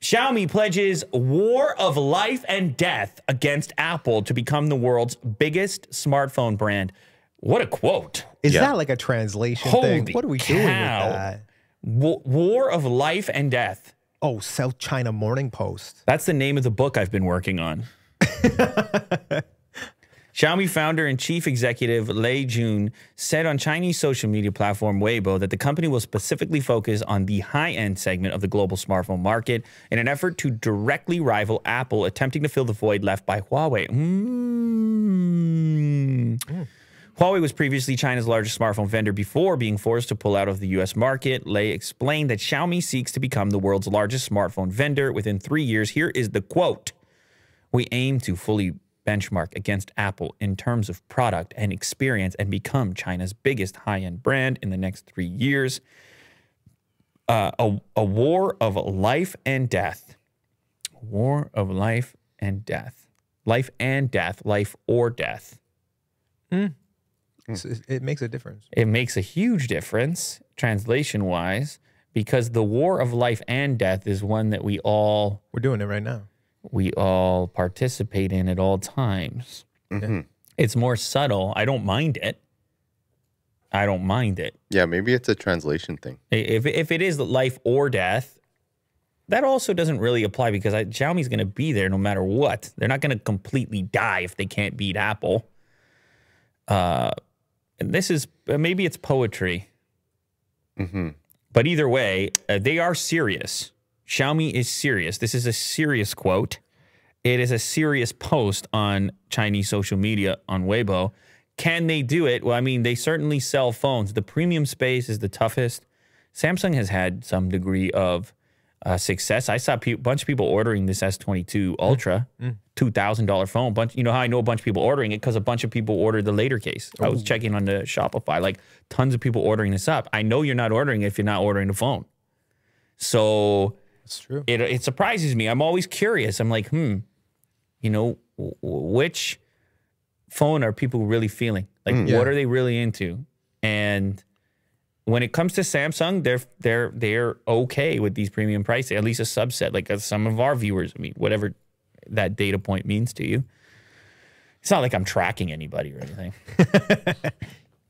Xiaomi pledges war of life and death against Apple to become the world's biggest smartphone brand. What a quote. Is that like a translation thing? What are we doing with that? War of life and death. Oh, South China Morning Post. That's the name of the book I've been working on. Xiaomi founder and chief executive Lei Jun said on Chinese social media platform Weibo that the company will specifically focus on the high-end segment of the global smartphone market in an effort to directly rival Apple, attempting to fill the void left by Huawei. Huawei was previously China's largest smartphone vendor before being forced to pull out of the U.S. market. Lei explained that Xiaomi seeks to become the world's largest smartphone vendor within 3 years. Here is the quote. We aim to fully benchmark against Apple in terms of product and experience and become China's biggest high-end brand in the next 3 years. A war of life and death. War of life and death. Life and death. Life or death. It makes a difference. It makes a huge difference, translation-wise, because the war of life and death is one that we're doing it right now. We all participate in at all times. It's more subtle. I don't mind it. I don't mind it. Yeah, maybe it's a translation thing. If it is life or death, that also doesn't really apply because Xiaomi's going to be there no matter what. They're not going to completely die if they can't beat Apple. And this is, maybe it's poetry. But either way, they are serious. Xiaomi is serious. This is a serious quote. It is a serious post on Chinese social media on Weibo. Can they do it? Well, I mean, they certainly sell phones. The premium space is the toughest. Samsung has had some degree of success. I saw a bunch of people ordering this S22 Ultra, $2,000 phone. You know how I know a bunch of people ordering it? Because a bunch of people ordered the later case. I was checking on the Shopify, like tons of people ordering this up. I know you're not ordering it if you're not ordering the phone. So that's true. It surprises me. I'm always curious. I'm like, you know, which phone are people really feeling? Like, what are they really into? And when it comes to Samsung, they're okay with these premium prices, at least a subset, like some of our viewers. I mean, whatever that data point means to you. It's not like I'm tracking anybody or anything.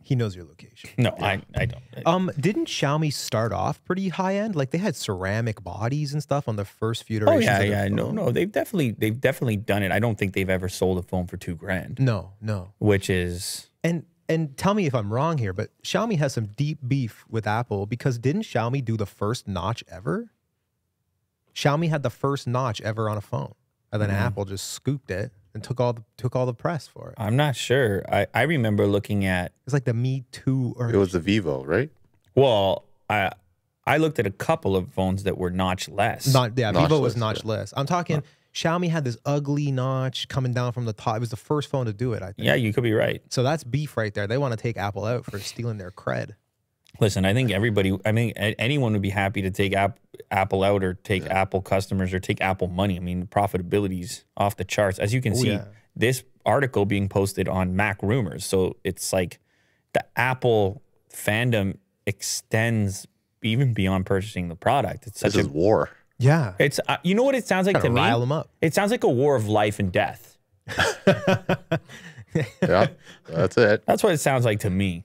He knows your location. No, I don't. Didn't Xiaomi start off pretty high end? Like they had ceramic bodies and stuff on the first few iterations. Oh yeah, no. They've definitely done it. I don't think they've ever sold a phone for $2,000. No. Which is and tell me if I'm wrong here, but Xiaomi has some deep beef with Apple because didn't Xiaomi do the first notch ever? Xiaomi had the first notch ever on a phone, and then Apple just scooped it and took all the press for it. I'm not sure. I remember looking at it's like the Me Too. It was the Vivo, right? Well, I looked at a couple of phones that were notchless. Vivo was notchless. I'm talking. Xiaomi had this ugly notch coming down from the top. It was the first phone to do it, I think. Yeah, you could be right. So that's beef right there. They want to take Apple out for stealing their cred. Listen, I think anyone would be happy to take Apple out or take Apple customers or take Apple money. I mean, the profitability's off the charts. As you can see, this article being posted on Mac Rumors. So it's like the Apple fandom extends even beyond purchasing the product. It's such a war. Yeah. It's you know what it sounds like to me? Rile them up. It sounds like a war of life and death. Yeah, that's it. That's what it sounds like to me.